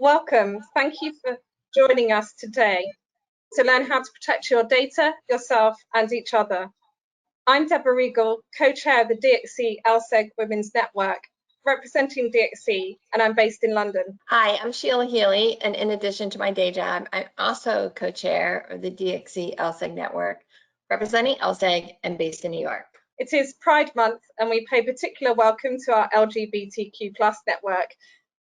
Welcome. Thank you for joining us today to learn how to protect your data, yourself, and each other. I'm Deborah Regal, co-chair of the DXC LSEG Women's Network, representing DXC, and I'm based in London. Hi, I'm Sheila Healy, and in addition to my day job, I'm also co-chair of the DXC LSEG Network, representing LSEG and based in New York. It is Pride Month, and we pay particular welcome to our LGBTQ+ network.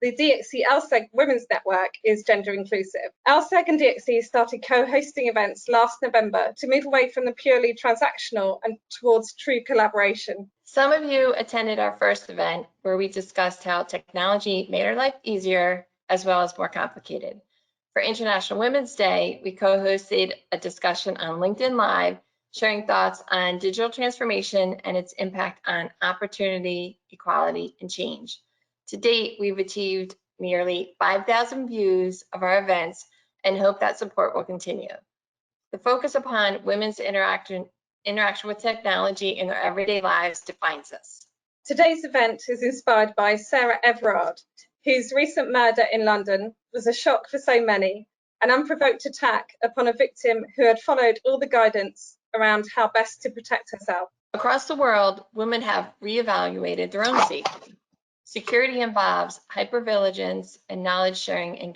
The DXC LSEG Women's Network is gender inclusive. LSEG and DXC started co-hosting events last November to move away from the purely transactional and towards true collaboration. Some of you attended our first event where we discussed how technology made our life easier as well as more complicated. For International Women's Day, we co-hosted a discussion on LinkedIn Live, sharing thoughts on digital transformation and its impact on opportunity, equality, and change. To date, we've achieved nearly 5,000 views of our events and hope that support will continue. The focus upon women's interaction with technology in their everyday lives defines us. Today's event is inspired by Sarah Everard, whose recent murder in London was a shock for so many, an unprovoked attack upon a victim who had followed all the guidance around how best to protect herself. Across the world, women have reevaluated their own safety. Security involves hypervigilance and knowledge sharing in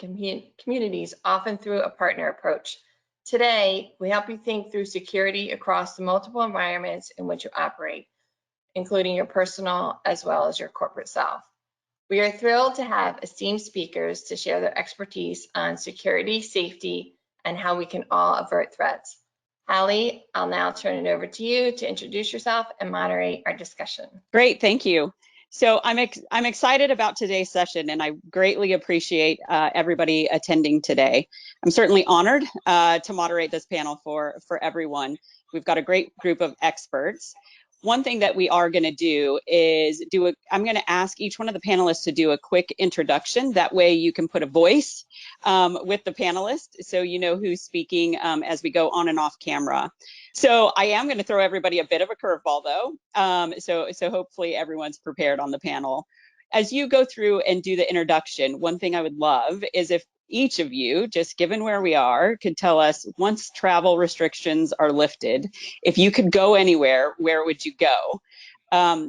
communities, often through a partner approach. Today, we help you think through security across the multiple environments in which you operate, including your personal as well as your corporate self. We are thrilled to have esteemed speakers to share their expertise on security, safety, and how we can all avert threats. Hallie, I'll now turn it over to you to introduce yourself and moderate our discussion. Great, thank you. So I'm excited about today's session, and I greatly appreciate everybody attending today. I'm certainly honored to moderate this panel for everyone. We've got a great group of experts. One thing that we are going to do is I'm going to ask each one of the panelists to do a quick introduction. That way you can put a voice with the panelists so you know who's speaking as we go on and off camera. So I am going to throw everybody a bit of a curveball though. So hopefully everyone's prepared on the panel. As you go through and do the introduction, one thing I would love is if each of you, just given where we are, could tell us, once travel restrictions are lifted, if you could go anywhere, where would you go?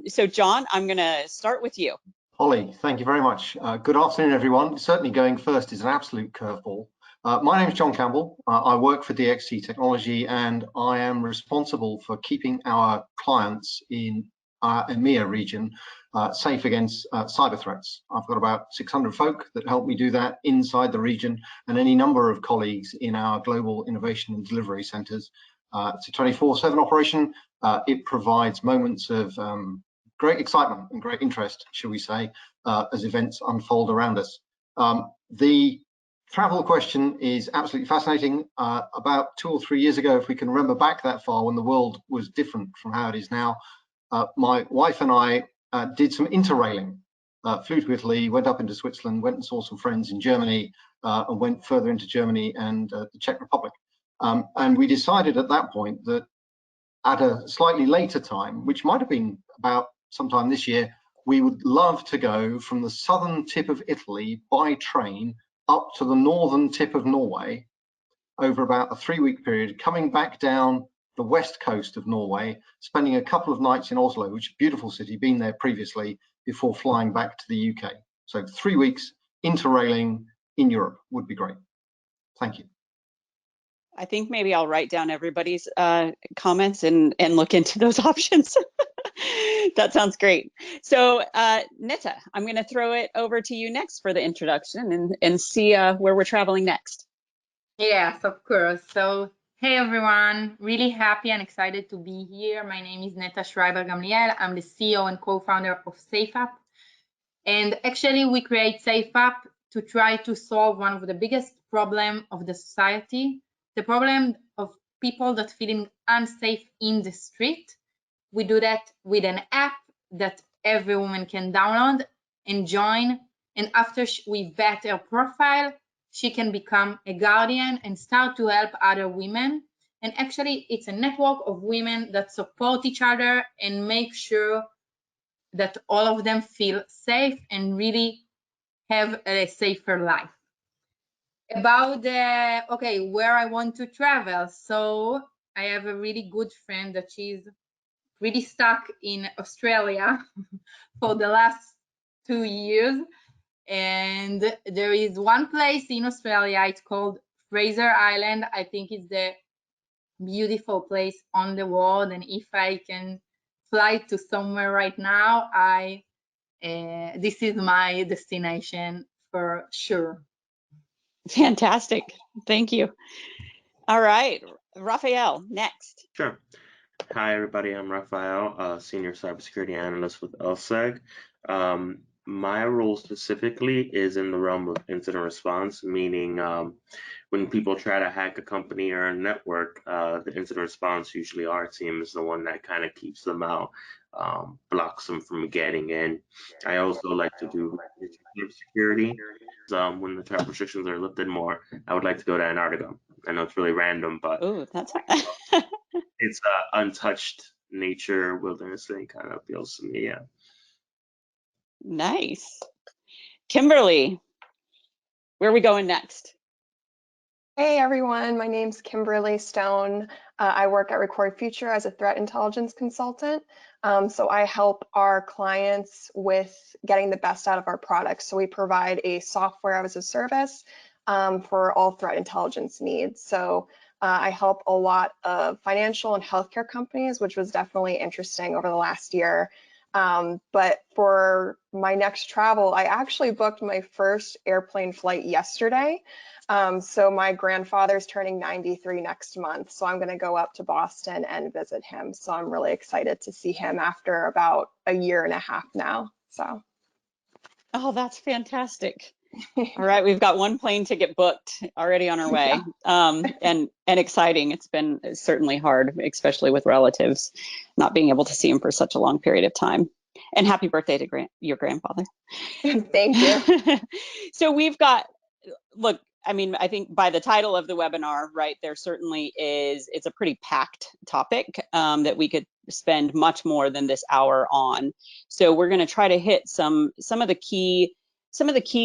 So John, I'm going to start with you. Holly, thank you very much. Good afternoon, everyone. Certainly going first is an absolute curveball. My name is John Campbell. I work for DXC Technology, and I am responsible for keeping our clients in our EMEA region safe against cyber threats. I've got about 600 folk that help me do that inside the region, and any number of colleagues in our global innovation and delivery centers. It's a 24/7 operation. It provides moments of great excitement and great interest, shall we say, as events unfold around us. The travel question is absolutely fascinating. About 2 or 3 years ago, if we can remember back that far, when the world was different from how it is now, my wife and I did some interrailing, flew to Italy, went up into Switzerland, went and saw some friends in Germany, and went further into Germany and the Czech Republic. And we decided at that point that at a slightly later time, which might have been about sometime this year, we would love to go from the southern tip of Italy by train up to the northern tip of Norway over about a 3-week period, coming back down the west coast of Norway, spending a couple of nights in Oslo, which is a beautiful city, been there previously, before flying back to the UK. So 3 weeks interrailing in Europe would be great. Thank you. I think maybe I'll write down everybody's comments and look into those options. That sounds great. So Neta, I'm going to throw it over to you next for the introduction and see where we're traveling next. Yes, of course. So hey everyone, really happy and excited to be here. My name is Neta Schreiber Gamliel. I'm the CEO and co-founder of SafeUP. And actually we create SafeUP to try to solve one of the biggest problems of the society, the problem of people that feeling unsafe in the street. We do that with an app that every woman can download and join. And after we vet her profile, she can become a guardian and start to help other women. And actually, it's a network of women that support each other and make sure that all of them feel safe and really have a safer life. about where I want to travel. So I have a really good friend that she's really stuck in Australia for the last 2 years. And there is one place in Australia, it's called Fraser Island. I think it's the beautiful place on the world. And if I can fly to somewhere right now, this is my destination for sure. Fantastic. Thank you. All right, Rafael, next. Sure. Hi, everybody. I'm Rafael, Senior Cybersecurity Analyst with LSEG. My role specifically is in the realm of incident response, meaning when people try to hack a company or a network, the incident response, usually our team, is the one that kind of keeps them out, blocks them from getting in. I also like to do security. When the travel restrictions are lifted more, I would like to go to Antarctica. I know it's really random, but Oh, that's it's untouched nature, wilderness thing kind of appeals to me. Yeah. nice. Kimberly, where are we going next? Hey everyone, my name's Kimberly Stone. I work at Record Future as a threat intelligence consultant. So I help our clients with getting the best out of our products. So we provide a software as a service for all threat intelligence needs. So I help a lot of financial and healthcare companies, which was definitely interesting over the last year. But for my next travel, I actually booked my first airplane flight yesterday. So my grandfather's turning 93 next month, so I'm going to go up to Boston and visit him. So I'm really excited to see him after about a year and a half now. So. Oh, that's fantastic. All right, we've got one plane ticket booked already on our way, and exciting. It's been certainly hard, especially with relatives, not being able to see them for such a long period of time. And happy birthday to your grandfather. Thank you. So we've got, look, I mean, I think by the title of the webinar, right, there certainly is, it's a pretty packed topic that we could spend much more than this hour on. So we're going to try to hit some of the key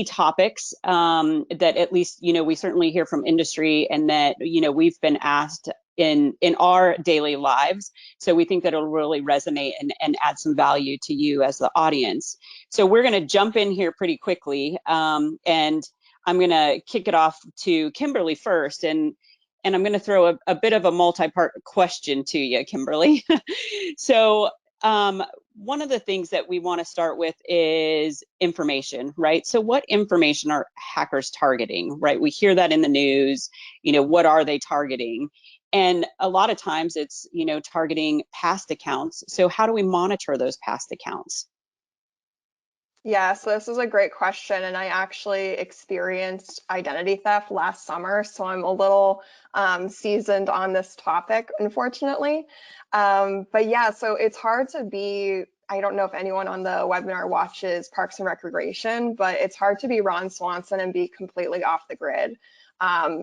topics that at least, you know, we certainly hear from industry and that, you know, we've been asked in our daily lives. So we think that it'll really resonate and add some value to you as the audience. So we're going to jump in here pretty quickly, and I'm going to kick it off to Kimberly first, and I'm going to throw a bit of a multi-part question to you, Kimberly. So one of the things that we want to start with is information, right? So what information are hackers targeting, right? We hear that in the news, you know, what are they targeting? And a lot of times it's, you know, targeting past accounts. So how do we monitor those past accounts? Yeah, so this is a great question, and I actually experienced identity theft last summer, so I'm a little seasoned on this topic, unfortunately. But yeah, so it's hard to be, I don't know if anyone on the webinar watches Parks and Recreation, but it's hard to be Ron Swanson and be completely off the grid.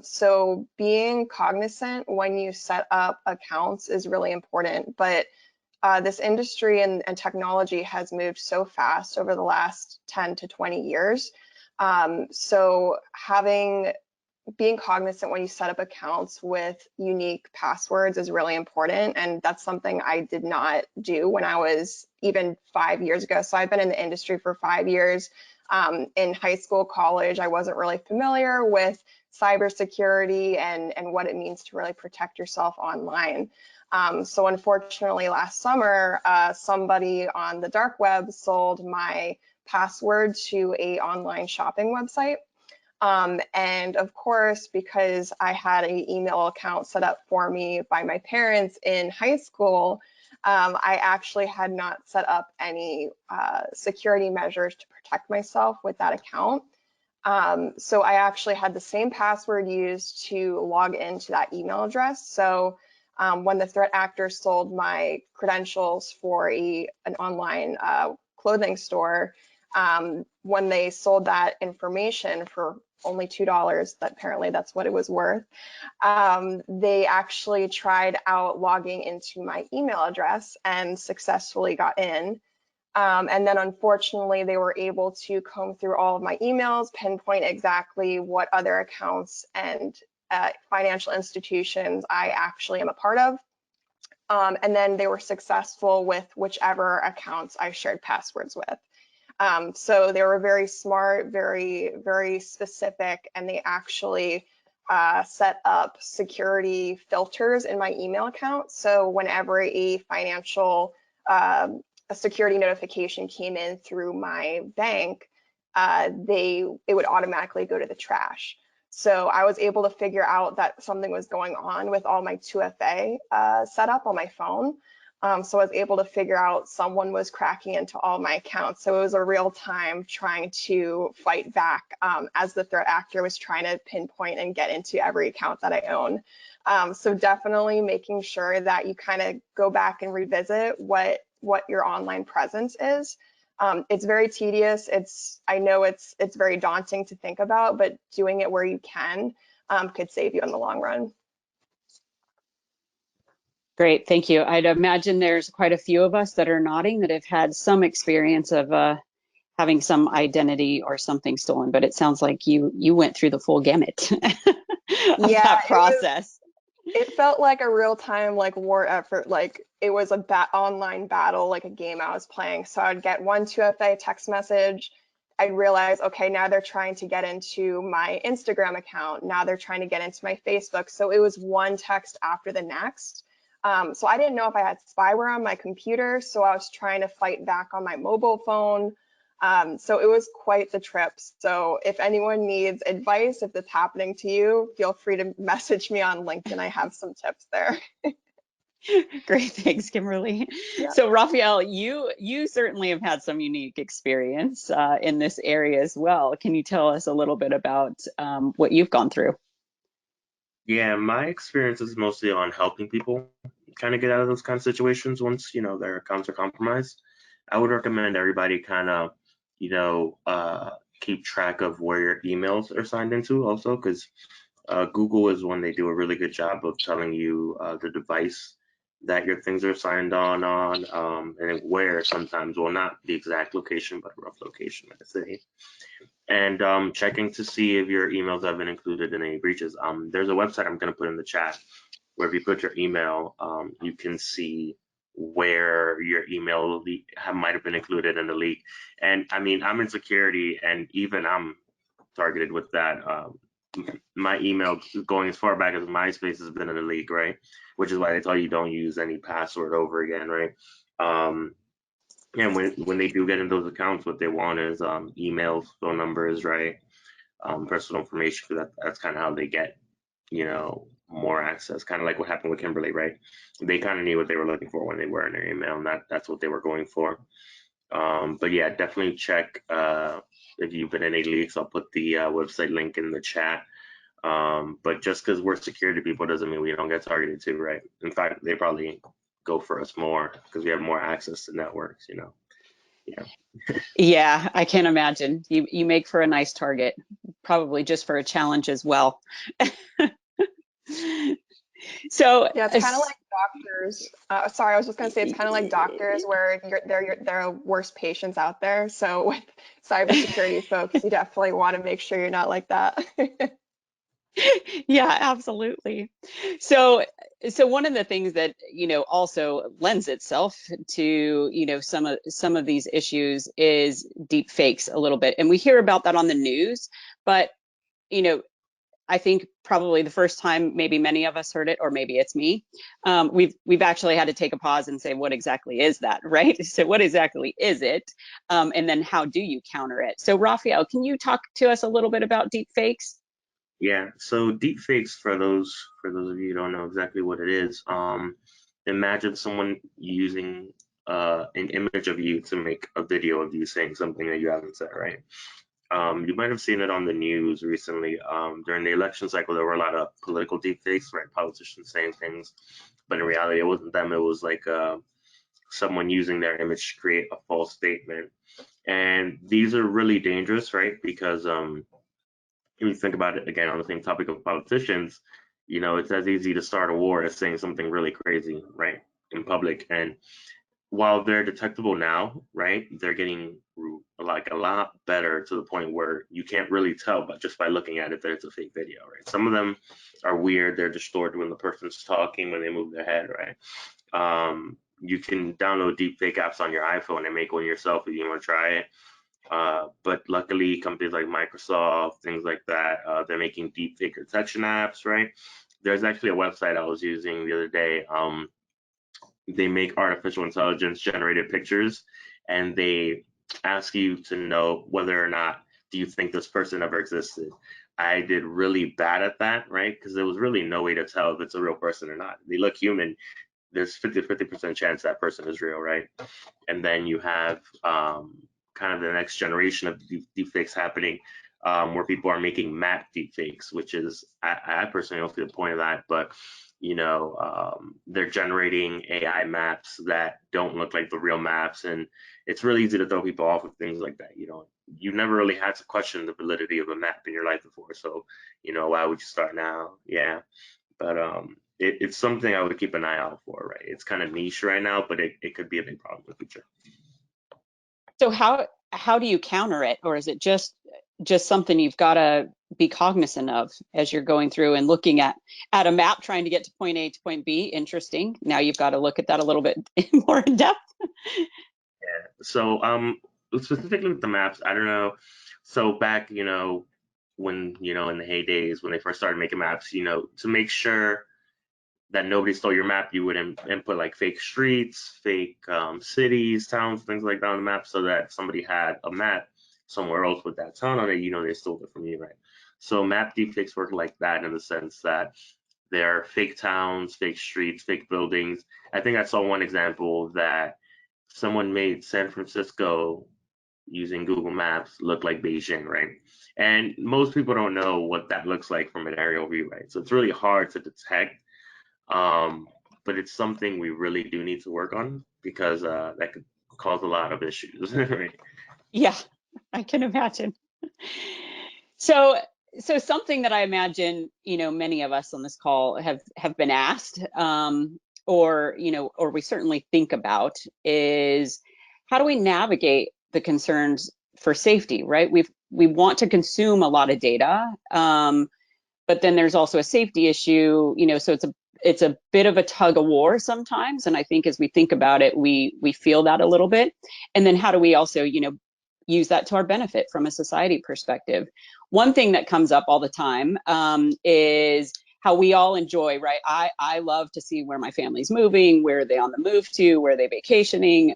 So being cognizant when you set up accounts is really important, but this industry and technology has moved so fast over the last 10 to 20 years. So being cognizant when you set up accounts with unique passwords is really important. And that's something I did not do when I was even 5 years ago. So I've been in the industry for 5 years. In high school, college, I wasn't really familiar with cybersecurity and what it means to really protect yourself online. So unfortunately, last summer, somebody on the dark web sold my password to an online shopping website. And of course, because I had an email account set up for me by my parents in high school, I actually had not set up any security measures to protect myself with that account. So I actually had the same password used to log into that email address. So when the threat actor sold my credentials for an online clothing store, when they sold that information for only $2, apparently that's what it was worth, they actually tried out logging into my email address and successfully got in. And then unfortunately, they were able to comb through all of my emails, pinpoint exactly what other accounts and financial institutions I actually am a part of. And then they were successful with whichever accounts I shared passwords with. So they were very smart, very, very specific, and they actually set up security filters in my email account. So whenever a financial a security notification came in through my bank, it would automatically go to the trash. So I was able to figure out that something was going on with all my 2FA set up on my phone. So I was able to figure out someone was cracking into all my accounts. So it was a real time trying to fight back as the threat actor was trying to pinpoint and get into every account that I own. So definitely making sure that you kind of go back and revisit what your online presence is. It's very tedious. I know it's very daunting to think about, but doing it where you can could save you in the long run. Great, thank you. I'd imagine there's quite a few of us that are nodding that have had some experience of having some identity or something stolen, but it sounds like you went through the full gamut of that process. It felt like a real-time war effort. Like it was a online battle, like a game I was playing. So I'd get one 2FA text message. I'd realize, okay, now they're trying to get into my Instagram account. Now they're trying to get into my Facebook. So it was one text after the next. So I didn't know if I had spyware on my computer. So I was trying to fight back on my mobile phone. So it was quite the trip. So if anyone needs advice, if it's happening to you, feel free to message me on LinkedIn. I have some tips there. Great, thanks, Kimberly. Yeah. So Rafael, you certainly have had some unique experience in this area as well. Can you tell us a little bit about what you've gone through? Yeah, my experience is mostly on helping people kind of get out of those kind of situations once, their accounts are compromised. I would recommend everybody kind of, keep track of where your emails are signed into also, because Google is when they do a really good job of telling you the device that your things are signed on, and where sometimes, well, not the exact location, but a rough location, I'd say. And checking to see if your emails have been included in any breaches. There's a website I'm going to put in the chat where if you put your email, you can see where your email might have been included in the leak. And I mean, I'm in security, and even I'm targeted with that. My email going as far back as MySpace has been in the leak, right? Which is why they tell you don't use any password over again, right? And when they do get in those accounts, what they want is emails, phone numbers, right? Personal information, because that's kind of how they get, more access. Kind of like what happened with Kimberly, right? They kind of knew what they were looking for when they were in their email, and that's what they were going for. But yeah, definitely check if you've been in any leaks. I'll put the website link in the chat. But just because we're security people doesn't mean we don't get targeted too, right? In fact, they probably go for us more because we have more access to networks, Yeah. Yeah, I can imagine. You make for a nice target, probably just for a challenge as well. So yeah, it's kind of like doctors. Sorry, I was just going to say it's kind of like doctors where they're worst patients out there. So with cybersecurity folks, you definitely want to make sure you're not like that. Yeah, absolutely. So one of the things that also lends itself to some of these issues is deep fakes a little bit, and we hear about that on the news, but I think probably the first time maybe many of us heard it, or maybe it's me, we've actually had to take a pause and say, what exactly is that, right? So what exactly is it, and then how do you counter it? So Rafael, can you talk to us a little bit about deep fakes? Yeah, so deepfakes, for those of you who don't know exactly what it is, imagine someone using an image of you to make a video of you saying something that you haven't said, right? You might have seen it on the news recently. During the election cycle, there were a lot of political deepfakes, right? Politicians saying things, but in reality, it wasn't them. It was like someone using their image to create a false statement. And these are really dangerous, right? Because if you think about it again on the same topic of politicians, it's as easy to start a war as saying something really crazy, right, in public. And while they're detectable now, right, they're getting like a lot better to the point where you can't really tell, but just by looking at it, that it's a fake video, right? Some of them are weird. They're distorted when the person's talking, when they move their head, right? You can download deepfake apps on your iPhone and make one yourself if you want to try it. But luckily, companies like Microsoft, things like that, they're making deepfake detection apps, right? There's actually a website I was using the other day. They make artificial intelligence generated pictures, and they ask you to know whether or not do you think this person ever existed. I did really bad at that, right? Because there was really no way to tell if it's a real person or not. They look human. There's 50% chance that person is real, right? And then you have kind of the next generation of deepfakes happening, where people are making map deepfakes, which is, I personally don't see the point of that, but you know, they're generating AI maps that don't look like the real maps, and it's really easy to throw people off with things like that. You know, you never really had to question the validity of a map in your life before, so you know, why would you start now? Yeah, but it's something I would keep an eye out for, right? It's kind of niche right now, but it could be a big problem in the future. So how do you counter it, or is it just something you've got to be cognizant of as you're going through and looking at a map trying to get to point A to point B? Interesting. Now you've got to look at that a little bit more in depth. Yeah. So specifically with the maps, I don't know. So back, you know, when, you know, in the heydays when they first started making maps, you know, to make sure that nobody stole your map, you would input like fake streets, fake cities, towns, things like that on the map, so that somebody had a map somewhere else with that town on it, you know, they stole it from you, right? So map deepfakes work like that, in the sense that there are fake towns, fake streets, fake buildings. I think I saw one example that someone made San Francisco using Google Maps look like Beijing, right? And most people don't know what that looks like from an aerial view, right? So it's really hard to detect. But it's something we really do need to work on, because that could cause a lot of issues. Right? Yeah, I can imagine. So something that I imagine, you know, many of us on this call have been asked, or, you know, or we certainly think about, is how do we navigate the concerns for safety, right? We want to consume a lot of data, but then there's also a safety issue, you know, so it's a bit of a tug of war sometimes. And I think as we think about it, we feel that a little bit. And then how do we also, you know, use that to our benefit from a society perspective? One thing that comes up all the time is how we all enjoy, right? I love to see where my family's moving, where are they on the move to, where are they vacationing?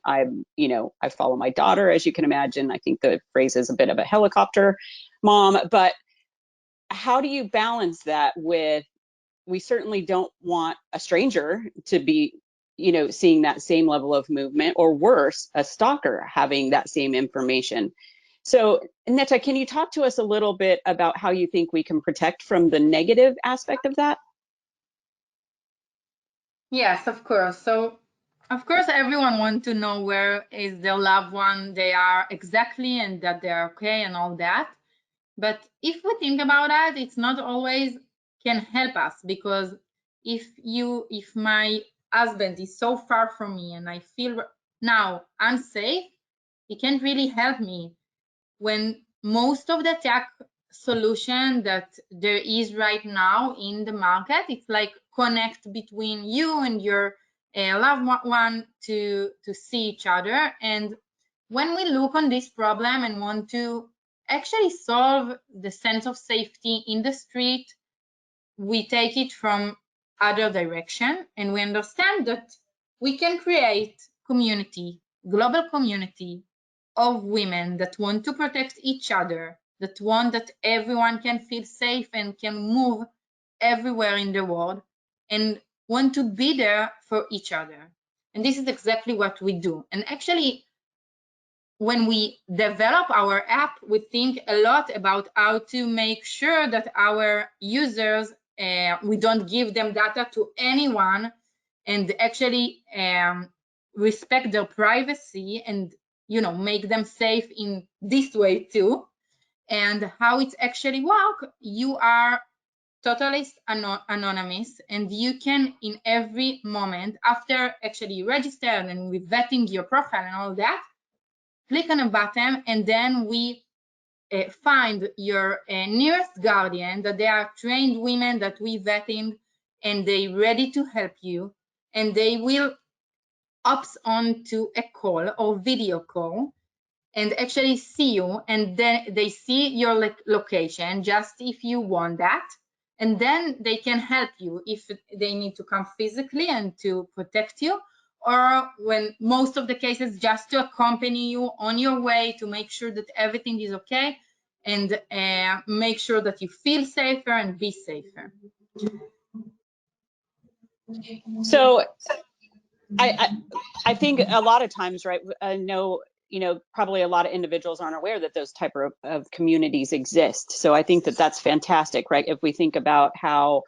You know, I follow my daughter, as you can imagine. I think the phrase is a bit of a helicopter mom, but how do you balance that with, we certainly don't want a stranger to be, you know, seeing that same level of movement, or worse, a stalker having that same information. So Neta, can you talk to us a little bit about how you think we can protect from the negative aspect of that? Yes, of course. So, of course, everyone wants to know where is their loved one, they are exactly, and that they're okay and all that. But if we think about that, it's not always can help us, because if my husband is so far from me and I feel now unsafe, he can't really help me. When most of the tech solution that there is right now in the market, it's like connect between you and your loved one to see each other. And when we look on this problem and want to actually solve the sense of safety in the street, we take it from other direction, and we understand that we can create community, global community of women that want to protect each other, that want that everyone can feel safe and can move everywhere in the world, and want to be there for each other. And this is exactly what we do. And actually, when we develop our app, we think a lot about how to make sure that our users, we don't give them data to anyone, and actually respect their privacy, and, you know, make them safe in this way too. And how it's actually work, you are totally anonymous, and you can in every moment after actually registered and with vetting your profile and all that, click on a button, and then we find your nearest guardian, that they are trained women that we vetting, and they ready to help you, and they will opt on to a call or video call and actually see you, and then they see your location, just if you want that, and then they can help you if they need to come physically and to protect you, or when most of the cases just to accompany you on your way to make sure that everything is okay, and make sure that you feel safer and be safer. So I think a lot of times, right, I know, probably a lot of individuals aren't aware that those type of communities exist. So I think that that's fantastic, right? If we think about how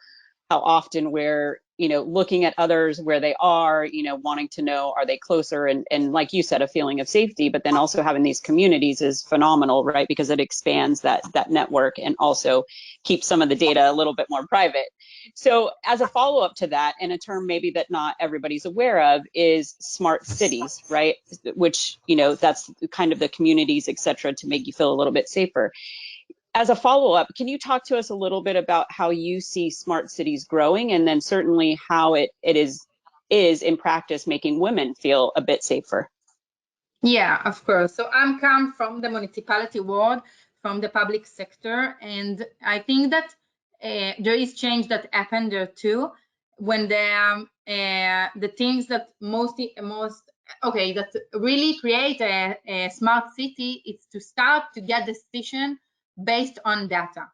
often we're, looking at others where they are, wanting to know, are they closer? And like you said, a feeling of safety, but then also having these communities is phenomenal, right? Because it expands that network and also keeps some of the data a little bit more private. So as a follow-up to that, and a term maybe that not everybody's aware of, is smart cities, right? Which, that's kind of the communities, et cetera, to make you feel a little bit safer. As a follow-up, can you talk to us a little bit about how you see smart cities growing, and then certainly how it is in practice making women feel a bit safer? Yeah, of course. So I'm come from the municipality world, from the public sector, and I think that there is change that happened there too, when the things that that really create a smart city is to start to get decision based on data.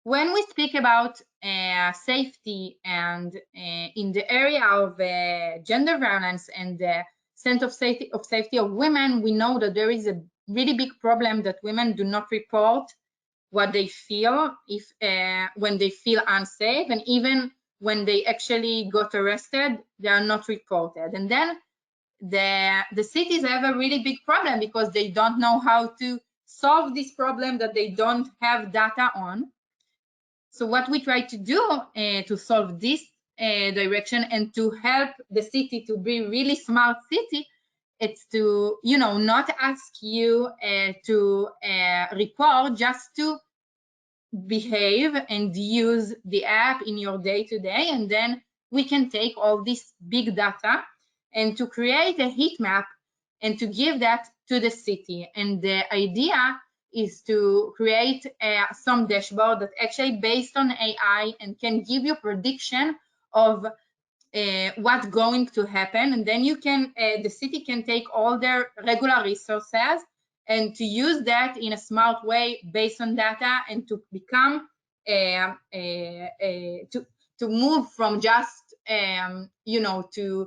When we speak about safety and in the area of gender violence and the sense of safety of women, we know that there is a really big problem that women do not report what they feel when they feel unsafe, and even when they actually got arrested, they are not reported. And then the cities have a really big problem because they don't know how to solve this problem that they don't have data on. So what we try to do to solve this direction and to help the city to be really smart city, it's to not ask you to report, just to behave and use the app in your day-to-day, and then we can take all this big data and to create a heat map and to give that to the city. And the idea is to create some dashboard that actually based on AI and can give you prediction of what's going to happen, and then you can the city can take all their regular resources and to use that in a smart way based on data, and to become to move from just to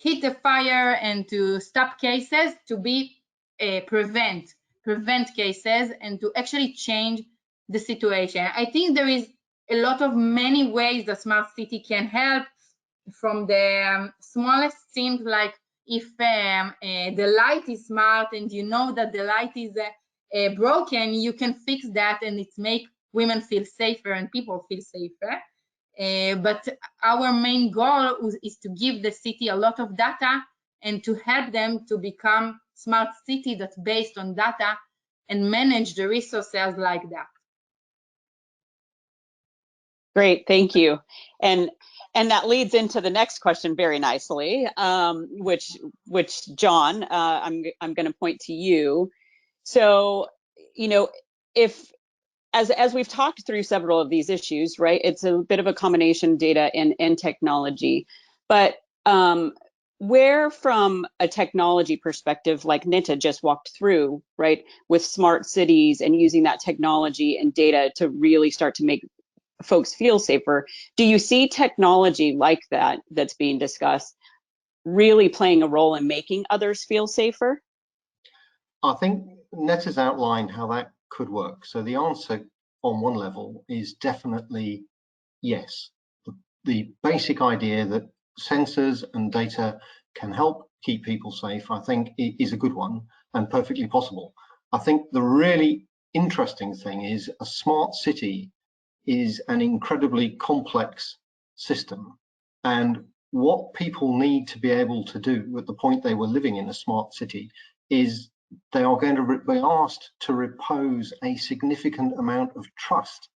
hit the fire and to stop cases, to be prevent cases and to actually change the situation. I think there is a lot of many ways that smart city can help, from the smallest things, like if the light is smart and you know that the light is broken, you can fix that and it make women feel safer and people feel safer. But our main goal is to give the city a lot of data and to help them to become smart city that's based on data and manage the resources like that. Great, thank you. And that leads into the next question very nicely, which John, I'm going to point to you. So, if as we've talked through several of these issues, right, it's a bit of a combination data and technology, but where from a technology perspective, like Neta just walked through, right, with smart cities and using that technology and data to really start to make folks feel safer, do you see technology like that that's being discussed really playing a role in making others feel safer? I think Neta's outlined how that could work. So the answer on one level is definitely yes. The basic idea that sensors and data can help keep people safe, I think, is a good one and perfectly possible. I think the really interesting thing is a smart city is an incredibly complex system, and what people need to be able to do at the point they were living in a smart city is they are going to be asked to repose a significant amount of trust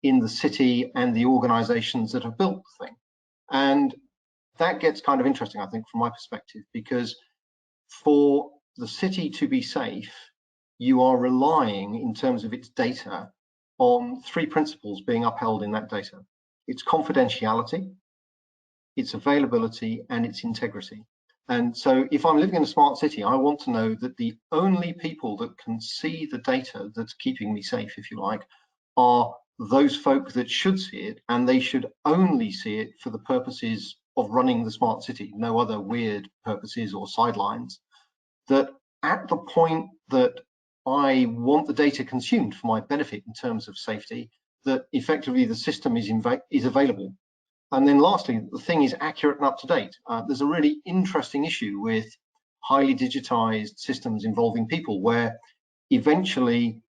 in the city and the organizations that have built the thing. And that gets kind of interesting, I think, from my perspective, because for the city to be safe, you are relying in terms of its data on three principles being upheld in that data. It's confidentiality, its availability, and its integrity. And so if I'm living in a smart city, I want to know that the only people that can see the data that's keeping me safe, if you like, are those folk that should see it, and they should only see it for the purposes of running the smart city, no other weird purposes or sidelines. That at the point that I want the data consumed for my benefit in terms of safety, that effectively the system is available. And then lastly, the thing is accurate and up to date. There's a really interesting issue with highly digitized systems involving people, where eventually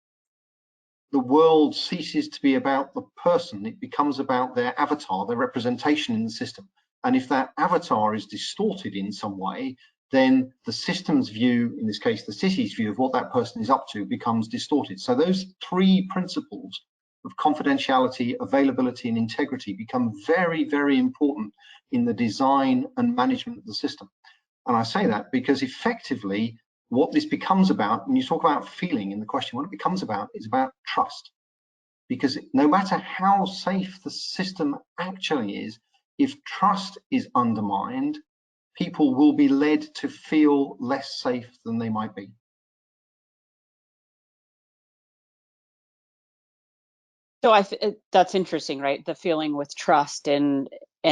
the world ceases to be about the person. It becomes about their avatar, their representation in the system. And if that avatar is distorted in some way, then the system's view, in this case, the city's view of what that person is up to, becomes distorted. So those three principles of confidentiality, availability, and integrity become very, very important in the design and management of the system. And I say that because effectively what this becomes about, when you talk about feeling in the question, what it becomes about is about trust. Because no matter how safe the system actually is, if trust is undermined, people will be led to feel less safe than they might be. So that's interesting, right? The feeling with trust and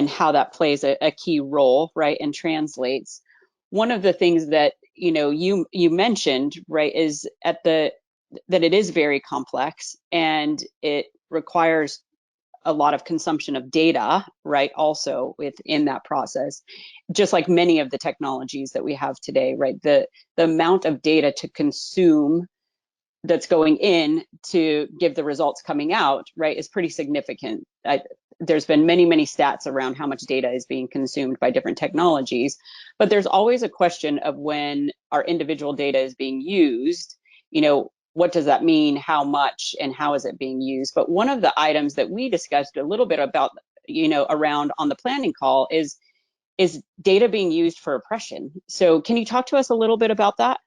how that plays a key role, right, and translates. One of the things that you mentioned, right, is that it is very complex and it requires a lot of consumption of data, right, also within that process, just like many of the technologies that we have today, right? The amount of data to consume that's going in to give the results coming out, right, is pretty significant. There's been many stats around how much data is being consumed by different technologies, but there's always a question of when our individual data is being used, what does that mean, how much, and how is it being used? But one of the items that we discussed a little bit about, around on the planning call is data being used for oppression. So can you talk to us a little bit about that?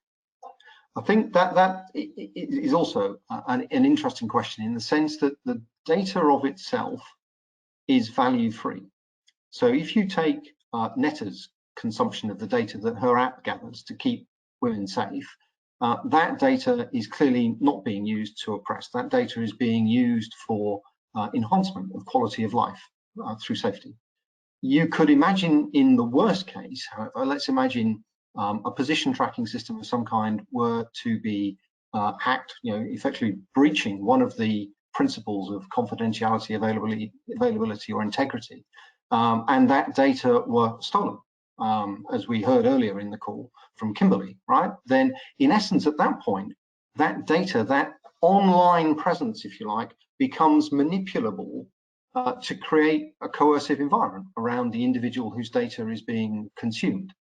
I think that is also an interesting question, in the sense that the data of itself is value free. So if you take Neta's consumption of the data that her app gathers to keep women safe, that data is clearly not being used to oppress. That data is being used for enhancement of quality of life through safety. You could imagine, in the worst case, however, let's imagine a position tracking system of some kind were to be hacked, effectively breaching one of the principles of confidentiality, availability, or integrity, and that data were stolen, as we heard earlier in the call from Kimberly, right? Then, in essence, at that point, that data, that online presence, if you like, becomes manipulable to create a coercive environment around the individual whose data is being consumed.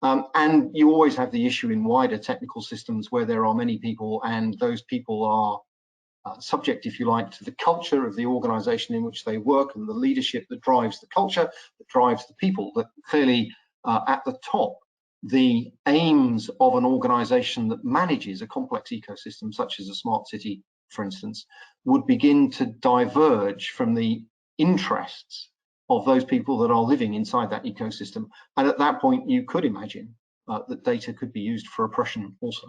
And you always have the issue in wider technical systems where there are many people, and those people are subject, if you like, to the culture of the organization in which they work, and the leadership that drives the culture, that drives the people. That clearly at the top, the aims of an organization that manages a complex ecosystem, such as a smart city, for instance, would begin to diverge from the interests of those people that are living inside that ecosystem. And at that point, you could imagine that data could be used for oppression also.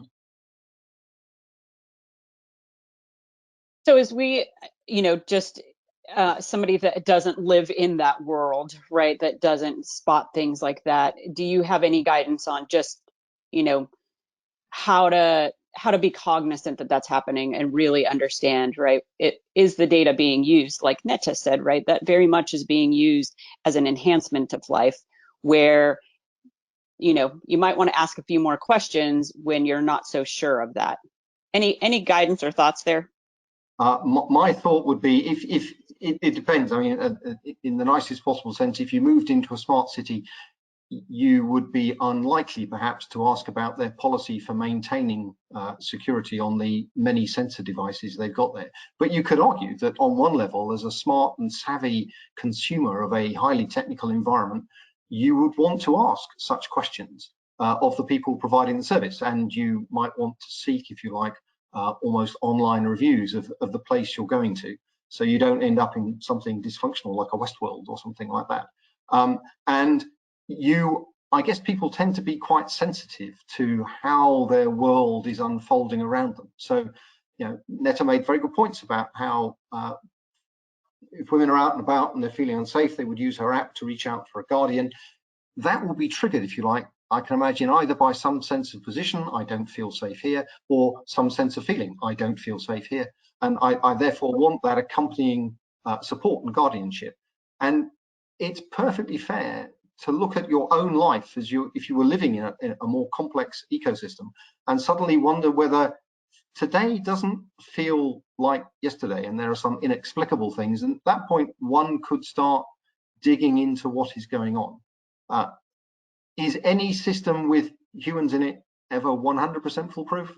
So as we, just somebody that doesn't live in that world, right, that doesn't spot things like that, do you have any guidance on just, how to be cognizant that that's happening and really understand, right? Is the data being used, like Neta said, right? That very much is being used as an enhancement of life, where, you might want to ask a few more questions when you're not so sure of that. Any guidance or thoughts there? My thought would be, it depends. I mean, in the nicest possible sense, if you moved into a smart city, you would be unlikely perhaps to ask about their policy for maintaining security on the many sensor devices they've got there. But you could argue that on one level, as a smart and savvy consumer of a highly technical environment, you would want to ask such questions of the people providing the service, and you might want to seek, if you like, almost online reviews of the place you're going to, so you don't end up in something dysfunctional like a Westworld or something like that. And I guess people tend to be quite sensitive to how their world is unfolding around them. So, you know, Neta made very good points about how if women are out and about and they're feeling unsafe, they would use her app to reach out for a guardian. That will be triggered, if you like, I can imagine, either by some sense of position, I don't feel safe here, or some sense of feeling, I don't feel safe here. And I therefore want that accompanying support and guardianship. And it's perfectly fair to look at your own life as if you were living in a more complex ecosystem and suddenly wonder whether today doesn't feel like yesterday and there are some inexplicable things. And at that point, one could start digging into what is going on. Is any system with humans in it ever 100% foolproof?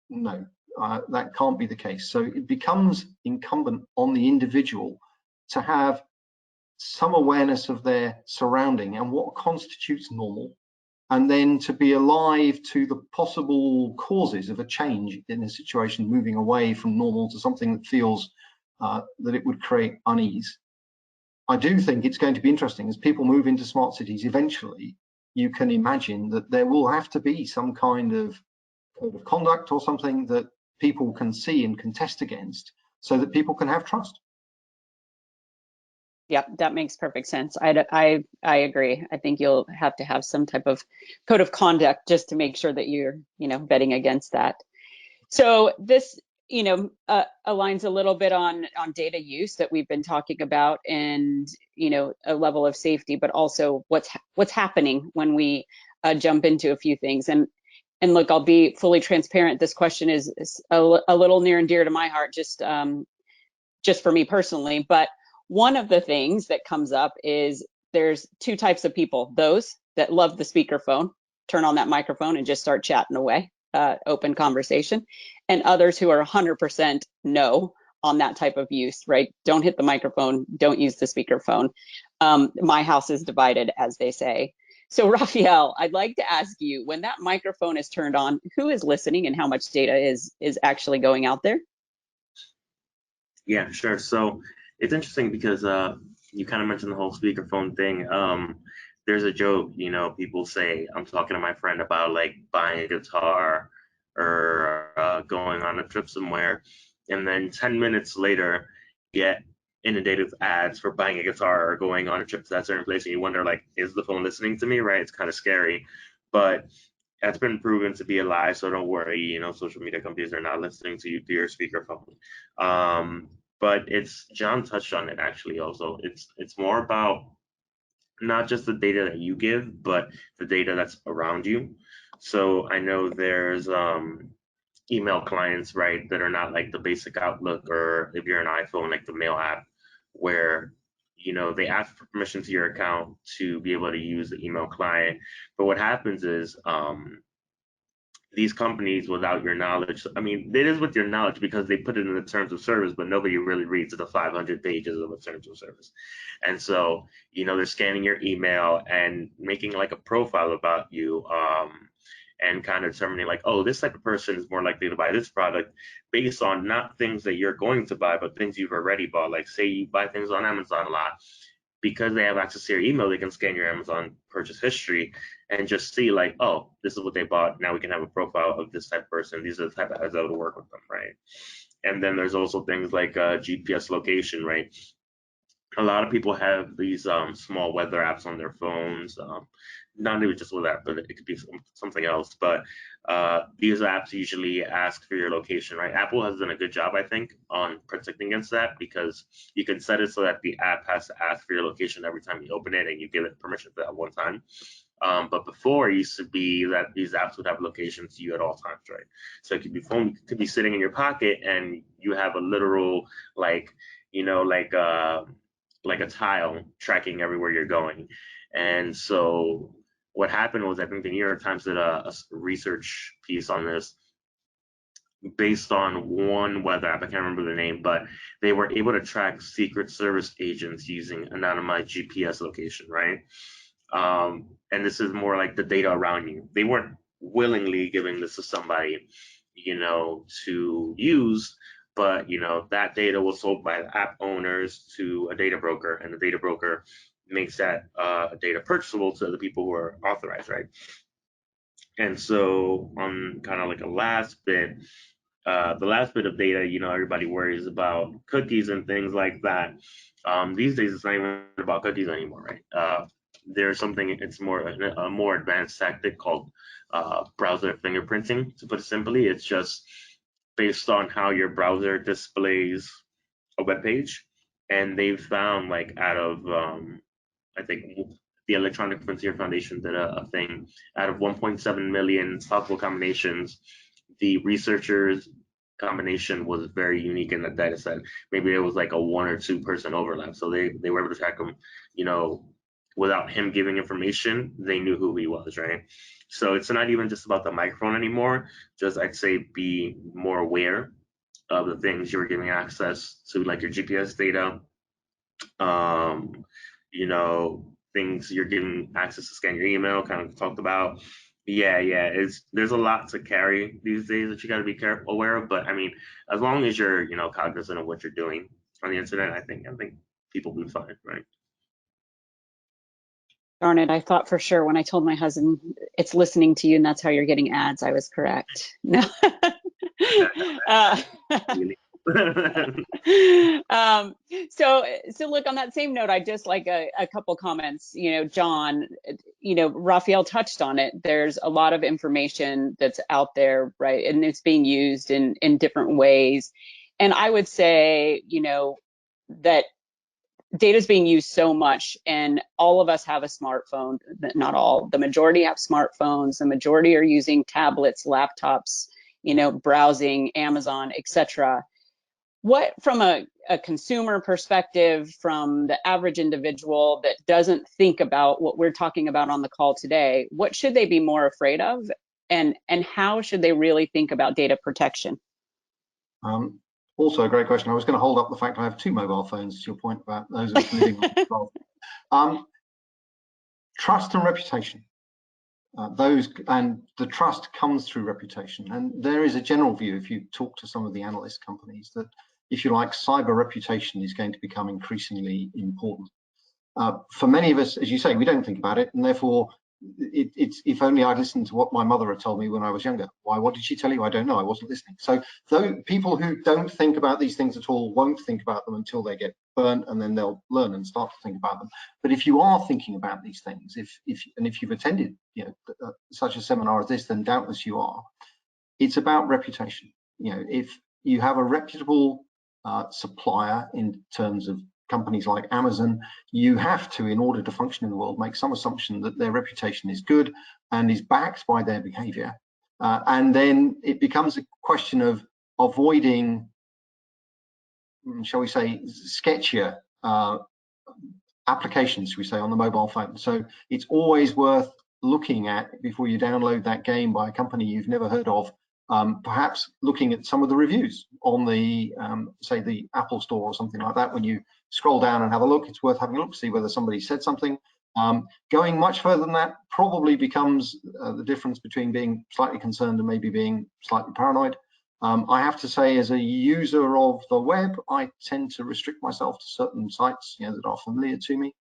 No, that can't be the case. So it becomes incumbent on the individual to have some awareness of their surrounding and what constitutes normal, and then to be alive to the possible causes of a change in a situation moving away from normal to something that feels that it would create unease. I do think it's going to be interesting as people move into smart cities eventually. You can imagine that there will have to be some kind of code of conduct or something that people can see and can test against so that people can have trust. Yeah, that makes perfect sense. I agree. I think you'll have to have some type of code of conduct just to make sure that you're, betting against that. So this, aligns a little bit on data use that we've been talking about, and a level of safety, but also what's happening when we jump into a few things. And look, I'll be fully transparent. This question is a little near and dear to my heart, just for me personally. But one of the things that comes up is there's two types of people: those that love the speakerphone, turn on that microphone and just start chatting away, open conversation, and others who are 100% no on that type of use, right? Don't hit the microphone, don't use the speakerphone. My house is divided, as they say. So Rafael, I'd like to ask you, when that microphone is turned on, who is listening and how much data is actually going out there? Yeah, sure. So it's interesting because you kind of mentioned the whole speakerphone thing. There's a joke, people say, I'm talking to my friend about like buying a guitar or going on a trip somewhere, and then 10 minutes later, get inundated with ads for buying a guitar or going on a trip to that certain place, and you wonder, like, is the phone listening to me, right? It's kind of scary, but that's been proven to be a lie, so don't worry, social media companies are not listening to you through your speakerphone. But John touched on it actually also. It's more about not just the data that you give, but the data that's around you. So I know there's email clients, right, that are not like the basic Outlook, or if you're an iPhone, like the Mail app, where they ask for permission to your account to be able to use the email client. But what happens is these companies, without your knowledge, I mean, it is with your knowledge because they put it in the terms of service, but nobody really reads the 500 pages of the terms of service. And so, they're scanning your email and making like a profile about you, and kind of determining like, oh, this type of person is more likely to buy this product based on not things that you're going to buy, but things you've already bought. Like, say you buy things on Amazon a lot. Because they have access to your email, they can scan your Amazon purchase history and just see like, oh, this is what they bought. Now we can have a profile of this type of person. These are the type of ads that would work with them, right? And then there's also things like GPS location, right? A lot of people have these small weather apps on their phones. Not even just with that, but it could be something else. But these apps usually ask for your location, right? Apple has done a good job, I think, on protecting against that, because you can set it so that the app has to ask for your location every time you open it, and you give it permission for that one time. But before, it used to be that these apps would have locations to you at all times, right? So it could be sitting in your pocket, and you have a literal like you know, like a tile tracking everywhere you're going. And so what happened was, I think the New York Times did a research piece on this based on one web app. I can't remember the name, but they were able to track Secret Service agents using anonymized GPS location, right? And this is more like the data around you. They weren't willingly giving this to somebody, you know, to use, but, you know, that data was sold by app owners to a data broker, and the data broker makes that data purchasable to the people who are authorized, right? And so on kind of like a last bit, the last bit of data, you know, everybody worries about cookies and things like that. These days, it's not even about cookies anymore, right? There's something, it's a more advanced tactic called browser fingerprinting. To put it simply, it's just based on how your browser displays a web page. And they've found, like, out of, I think the Electronic Frontier Foundation did a thing, out of 1.7 million possible combinations, the researchers' combination was very unique in the data set. Maybe it was like a 1 or 2 person overlap. So they were able to track him, you know, without him giving information, they knew who he was, right? So it's not even just about the microphone anymore. Just, I'd say, be more aware of the things you're giving access to, like your GPS data, you know, things you're giving access to scan your email, kind of talked about. Yeah, there's a lot to carry these days that you got to be careful, aware of. But I mean, as long as you're, you know, cognizant of what you're doing on the internet, I think people will be fine, right? Darn it, I thought for sure when I told my husband it's listening to you and that's how you're getting ads, I was correct. No. So look, on that same note, I just like a couple comments. You know, John, you know, Rafael touched on it. There's a lot of information that's out there, right? And it's being used in different ways. And I would say, you know, that data is being used so much, and all of us have a smartphone. Not all, the majority have smartphones. The majority are using tablets, laptops, you know, browsing, Amazon, etc. What, from a consumer perspective, from the average individual that doesn't think about what we're talking about on the call today, what should they be more afraid of, and how should they really think about data protection? Also a great question. I was going to hold up the fact I have 2 mobile phones, to your point about those of us living on trust and reputation. The trust comes through reputation. And there is a general view, if you talk to some of the analyst companies, that, if you like, cyber reputation is going to become increasingly important. For many of us, as you say, we don't think about it, and therefore it's, if only I'd listened to what my mother had told me when I was younger. Why? What did she tell you? I don't know. I wasn't listening. So people who don't think about these things at all won't think about them until they get burnt, and then they'll learn and start to think about them. But if you are thinking about these things, if you've attended, you know, such a seminar as this, then doubtless you are. It's about reputation. You know, if you have a reputable supplier in terms of companies like Amazon, you have to, in order to function in the world, make some assumption that their reputation is good and is backed by their behavior. And then it becomes a question of avoiding, shall we say, sketchier applications, we say, on the mobile phone. So it's always worth looking at, before you download that game by a company you've never heard of, perhaps looking at some of the reviews on the, say, the Apple Store or something like that. When you scroll down and have a look, it's worth having a look to see whether somebody said something. Going much further than that probably becomes the difference between being slightly concerned and maybe being slightly paranoid. I have to say, as a user of the web, I tend to restrict myself to certain sites, you know, that are familiar to me.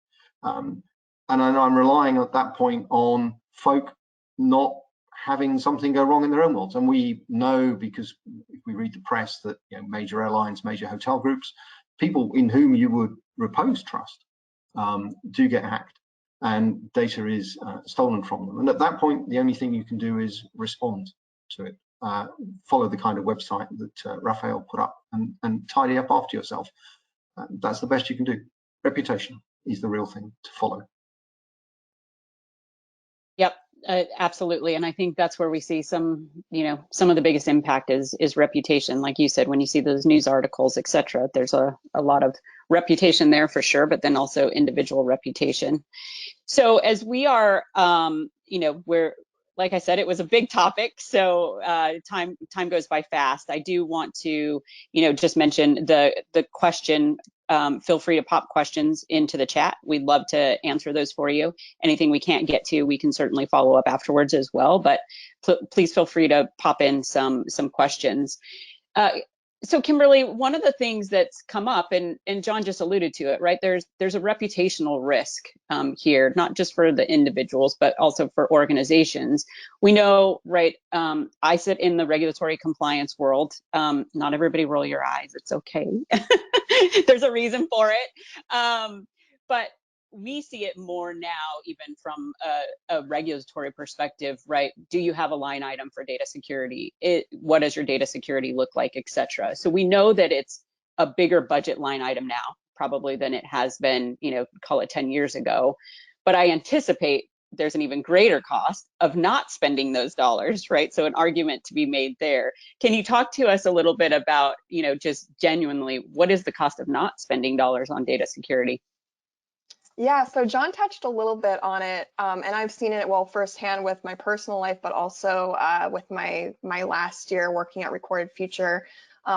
And I'm relying at that point on folk not having something go wrong in their own worlds. And we know, because if we read the press, that, you know, major airlines, major hotel groups, people in whom you would repose trust, do get hacked, and data is stolen from them. And at that point, the only thing you can do is respond to it. Follow the kind of website that Rafael put up, and tidy up after yourself. That's the best you can do. Reputation is the real thing to follow. Yep, Absolutely, and I think that's where we see some of the biggest impact is reputation. Like you said, when you see those news articles, etc., there's a lot of reputation there for sure, but then also individual reputation. So as we are, we're, like I said, it was a big topic, so time goes by fast. I do want to, just mention the question. Feel free to pop questions into the chat. We'd love to answer those for you. Anything we can't get to, we can certainly follow up afterwards as well. But please feel free to pop in some questions. So Kimberly, one of the things that's come up, and John just alluded to it, right? There's a reputational risk here, not just for the individuals, but also for organizations. We know, right? I sit in the regulatory compliance world. Not everybody roll your eyes. It's okay. There's a reason for it. But we see it more now, even from a regulatory perspective, right? Do you have a line item for data security? What does your data security look like, et cetera? So we know that it's a bigger budget line item now, probably than it has been, call it 10 years ago. But I anticipate there's an even greater cost of not spending those dollars, right? So an argument to be made there. Can you talk to us a little bit about, just genuinely, what is the cost of not spending dollars on data security? Yeah, so John touched a little bit on it, and I've seen it firsthand with my personal life, but also with my last year working at Recorded Future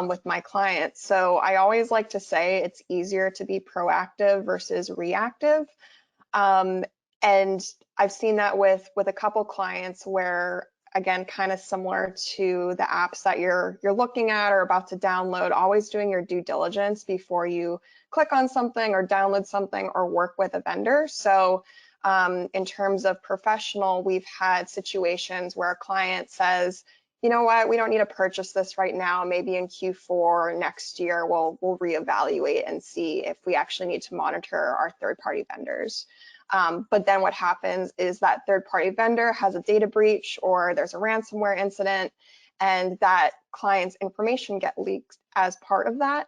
with my clients. So I always like to say it's easier to be proactive versus reactive, and I've seen that with a couple clients where, again, kind of similar to the apps that you're looking at or about to download, always doing your due diligence before you click on something or download something or work with a vendor. So in terms of professional, we've had situations where a client says, you know what, we don't need to purchase this right now. Maybe in Q4 or next year, we'll reevaluate and see if we actually need to monitor our third-party vendors. But then what happens is that third-party vendor has a data breach or there's a ransomware incident, and that client's information get leaked as part of that.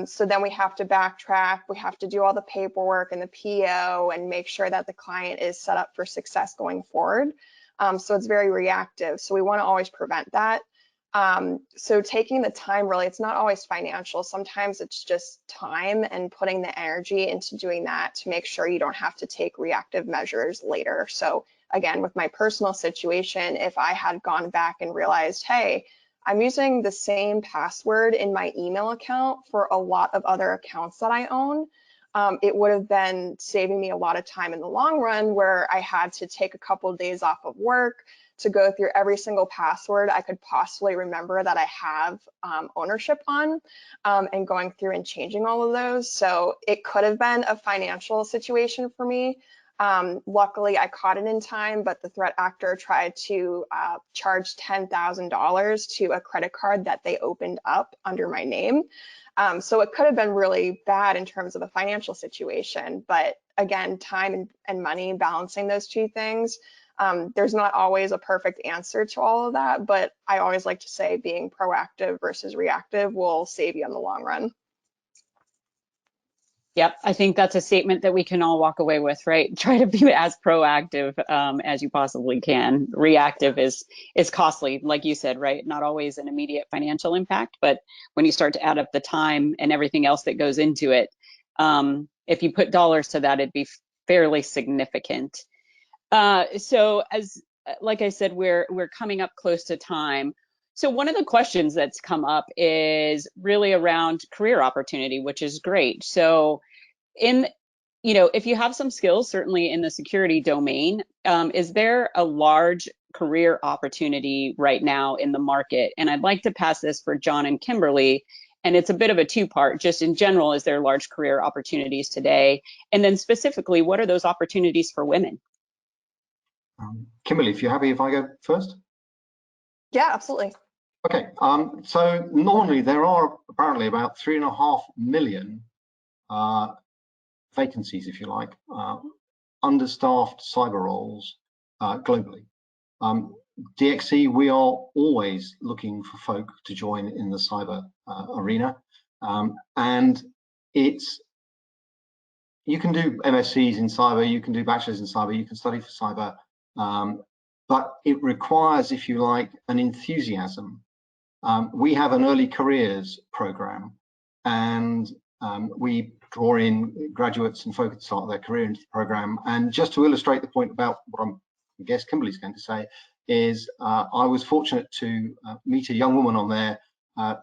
So then we have to backtrack, we have to do all the paperwork and the PO and make sure that the client is set up for success going forward. So it's very reactive. So we want to always prevent that. So taking the time, really, it's not always financial. Sometimes it's just time and putting the energy into doing that to make sure you don't have to take reactive measures later. So again, with my personal situation, if I had gone back and realized, hey, I'm using the same password in my email account for a lot of other accounts that I own, it would have been saving me a lot of time in the long run, where I had to take a couple of days off of work to go through every single password I could possibly remember that I have ownership on, and going through and changing all of those. So it could have been a financial situation for me. Luckily, I caught it in time, but the threat actor tried to charge $10,000 to a credit card that they opened up under my name. So it could have been really bad in terms of a financial situation. But again, time and money, balancing those two things. There's not always a perfect answer to all of that, but I always like to say being proactive versus reactive will save you in the long run. Yep, I think that's a statement that we can all walk away with, right? Try to be as proactive as you possibly can. Reactive is costly, like you said, right? Not always an immediate financial impact, but when you start to add up the time and everything else that goes into it, if you put dollars to that, it'd be fairly significant. So like I said, we're coming up close to time. So one of the questions that's come up is really around career opportunity, which is great. So if you have some skills, certainly in the security domain, is there a large career opportunity right now in the market? And I'd like to pass this for John and Kimberly. And it's a bit of a two-part. Just in general, is there large career opportunities today? And then specifically, what are those opportunities for women? Kimberly, if you're happy if I go first? Yeah, absolutely. Okay, so normally there are apparently about 3.5 million vacancies, if you like, understaffed cyber roles globally. DXC, we are always looking for folk to join in the cyber arena, and you can do MSCs in cyber, you can do bachelors in cyber, you can study for cyber, but it requires, if you like, an enthusiasm. We have an early careers program, and we draw in graduates and folks that start their career into the program. And just to illustrate the point about what I guess Kimberly's going to say, is I was fortunate to meet a young woman on there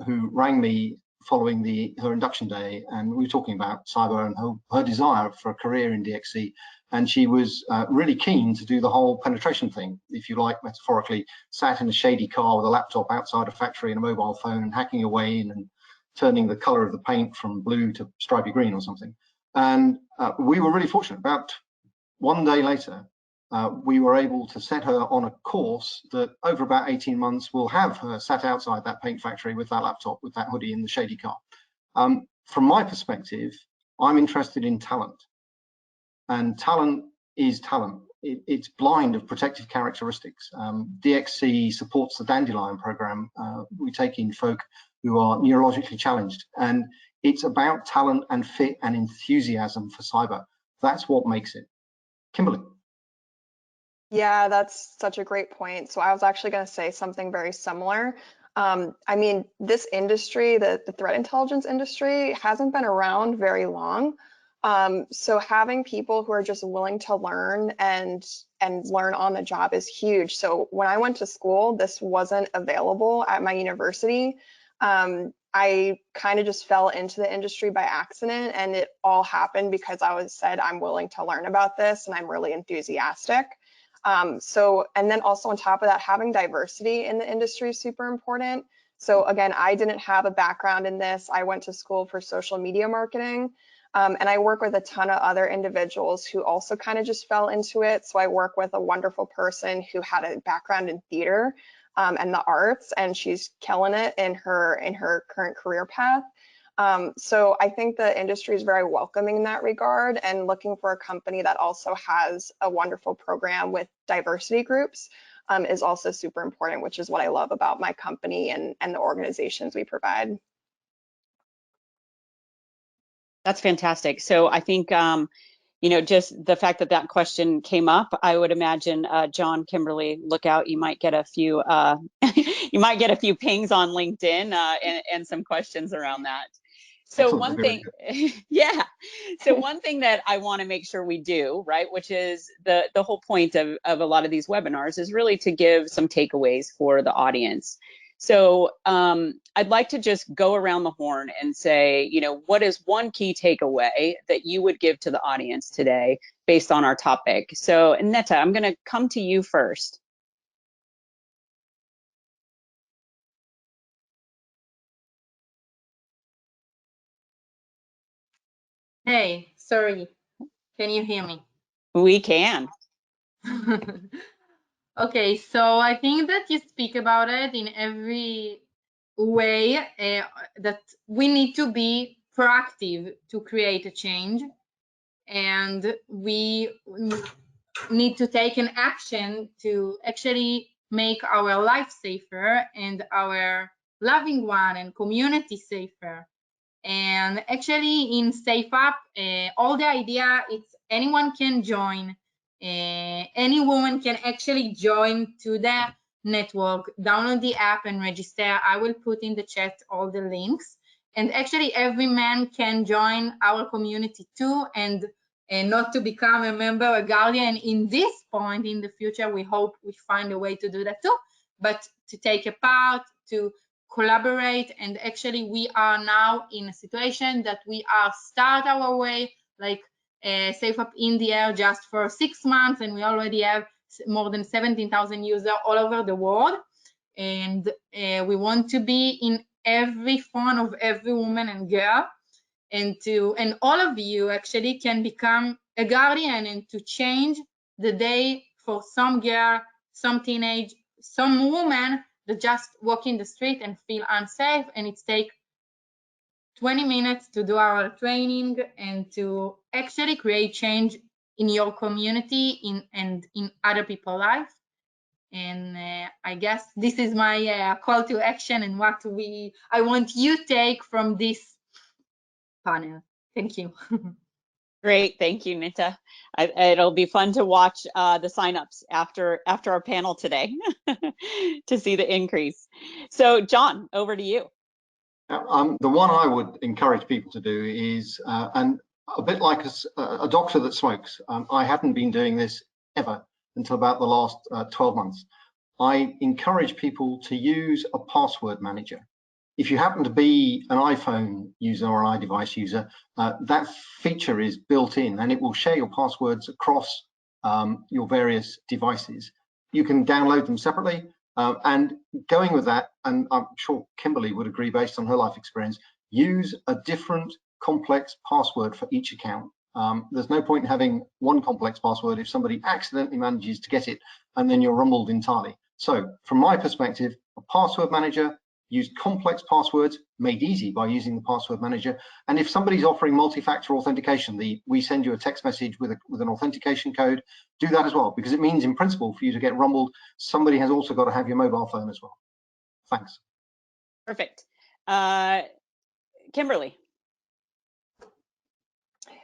who rang me following her induction day, and we were talking about cyber and her desire for a career in DXC. And she was really keen to do the whole penetration thing, if you like, metaphorically, sat in a shady car with a laptop outside a factory and a mobile phone and hacking away in and turning the color of the paint from blue to stripy green or something. And we were really fortunate. About one day later, we were able to set her on a course that over about 18 months will have her sat outside that paint factory with that laptop, with that hoodie in the shady car. From my perspective, I'm interested in talent. And talent is talent. It's blind of protective characteristics. DXC supports the Dandelion program. We take in folk who are neurologically challenged, and it's about talent and fit and enthusiasm for cyber. That's what makes it. Kimberly. Yeah, that's such a great point. So I was actually going to say something very similar. I mean, this industry, the threat intelligence industry, hasn't been around very long. So having people who are just willing to learn and learn on the job is huge. So when I went to school, this wasn't available at my university. I kind of just fell into the industry by accident, and it all happened because I said I'm willing to learn about this and I'm really enthusiastic. And then also on top of that, having diversity in the industry is super important. So again, I didn't have a background in this. I went to school for social media marketing. And I work with a ton of other individuals who also kind of just fell into it. So I work with a wonderful person who had a background in theater and the arts, and she's killing it in her current career path. So I think the industry is very welcoming in that regard, and looking for a company that also has a wonderful program with diversity groups is also super important, which is what I love about my company and the organizations we provide. That's fantastic. So I think, you know, just the fact that question came up, I would imagine, John, Kimberly, look out, you might get a few, you might get a few pings on LinkedIn and some questions around that. So Excellent. one thing, yeah. So one thing that I want to make sure we do, right, which is the whole point of a lot of these webinars is really to give some takeaways for the audience. So I'd like to just go around the horn and say, you know, what is one key takeaway that you would give to the audience today based on our topic? So Neta, I'm going to come to you first. Hey, sorry. Can you hear me? We can. Okay, so I think that you speak about it in every way, that we need to be proactive to create a change, and we need to take an action to actually make our life safer and our loving one and community safer. And actually in SafeUP, all the idea is anyone can join. Any woman can actually join to the network, download the app and register. I will put in the chat all the links. And actually every man can join our community too, and not to become a member, a guardian in this point in the future. We hope we find a way to do that too, but to take a part, to collaborate. And actually we are now in a situation that we are start our way, like SafeUP in the air just for 6 months, and we already have more than 17,000 users all over the world. And we want to be in every phone of every woman and girl, and all of you actually can become a guardian and to change the day for some girl, some teenage, some woman that just walk in the street and feel unsafe. And it takes 20 minutes to do our training and to actually create change in your community and in other people's life. And I guess this is my call to action and what I want you to take from this panel. Thank you. Great, thank you, Neta. It'll be fun to watch the signups after our panel today to see the increase. So, John, over to you. The one I would encourage people to do is, and a bit like a doctor that smokes, I hadn't been doing this ever until about the last 12 months. I encourage people to use a password manager. If you happen to be an iPhone user or an iDevice user, that feature is built in and it will share your passwords across your various devices. You can download them separately, and going with that, and I'm sure Kimberly would agree based on her life experience, use a different complex password for each account. There's no point in having one complex password if somebody accidentally manages to get it and then you're rumbled entirely. So from my perspective, a password manager, use complex passwords made easy by using the password manager. And if somebody's offering multi-factor authentication, we send you a text message with an authentication code, do that as well, because it means in principle for you to get rumbled, somebody has also got to have your mobile phone as well. Thanks. Perfect. Kimberly.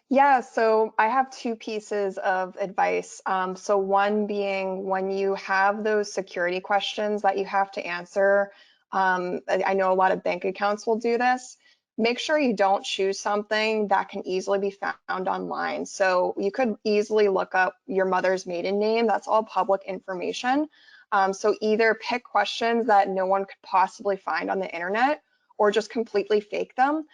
Yeah, so I have two pieces of advice. So one being when you have those security questions that you have to answer, I know a lot of bank accounts will do this. Make sure you don't choose something that can easily be found online. So you could easily look up your mother's maiden name. That's all public information. So either pick questions that no one could possibly find on the internet or just completely fake them.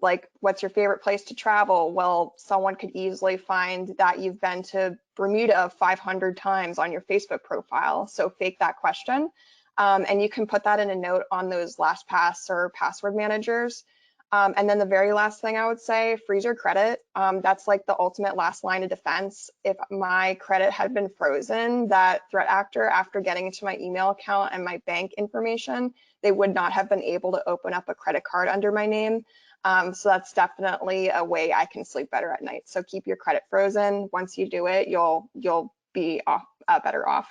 Like, what's your favorite place to travel? Well, someone could easily find that you've been to Bermuda 500 times on your Facebook profile. So fake that question. And you can put that in a note on those LastPass or password managers. And then the very last thing I would say, freeze your credit. That's like the ultimate last line of defense. If my credit had been frozen, that threat actor, after getting into my email account and my bank information, they would not have been able to open up a credit card under my name. So that's definitely a way I can sleep better at night. So keep your credit frozen. Once you do it, you'll be better off.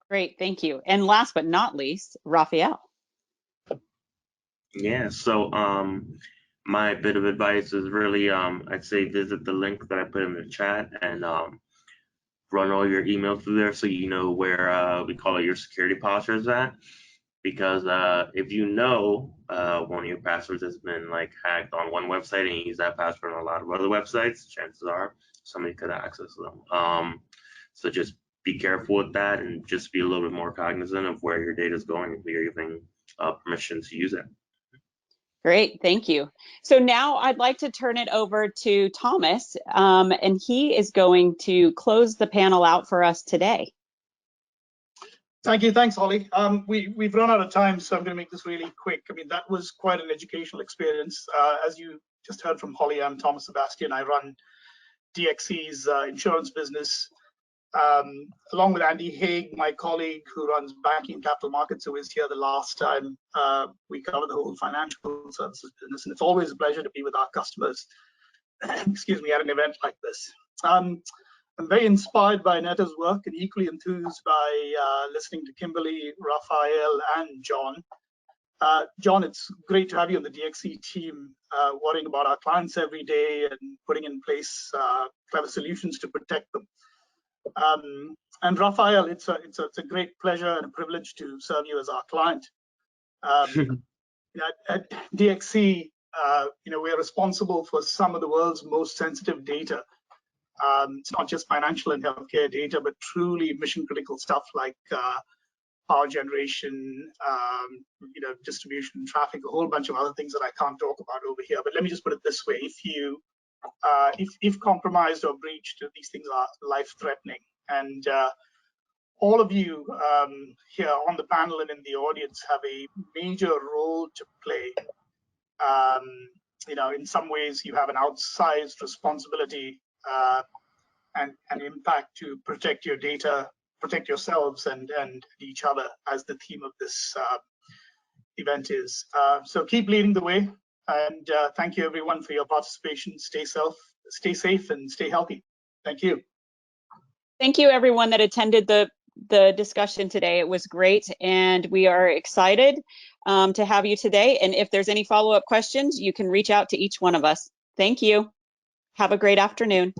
Great, thank you. And last but not least, Rafael. Yeah, so my bit of advice is really I'd say visit the link that I put in the chat and run all your emails through there so you know where we call it your security posture is at. Because if you know one of your passwords has been like hacked on one website and you use that password on a lot of other websites, chances are somebody could access them. So just be careful with that and just be a little bit more cognizant of where your data is going if you're giving permission to use it. Great, thank you. So now I'd like to turn it over to Thomas, and he is going to close the panel out for us today. Thank you. Thanks, Holly. We've run out of time, so I'm going to make this really quick. I mean, that was quite an educational experience. As you just heard from Holly, I'm Thomas Sebastian. I run DXC's insurance business, along with Andy Haig, my colleague who runs banking and capital markets, who was here the last time. We covered the whole financial services business, and it's always a pleasure to be with our customers, excuse me, at an event like this. I'm very inspired by Neta's work and equally enthused by listening to Kimberly, Rafael, and John. John, it's great to have you on the DXC team, worrying about our clients every day and putting in place clever solutions to protect them. And Rafael, it's a great pleasure and a privilege to serve you as our client. At DXC, we're responsible for some of the world's most sensitive data. It's not just financial and healthcare data, but truly mission critical stuff like power generation, distribution, traffic, a whole bunch of other things that I can't talk about over here. But let me just put it this way: if compromised or breached, these things are life-threatening. And all of you here on the panel and in the audience have a major role to play. In some ways, you have an outsized responsibility and impact to protect your data, protect yourselves and each other, as the theme of this event is. So keep leading the way, and thank you everyone for your participation. Stay safe and stay healthy. Thank you. Thank you everyone that attended the discussion today. It was great, and we are excited to have you today. And if there's any follow-up questions, you can reach out to each one of us. Thank you. Have a great afternoon.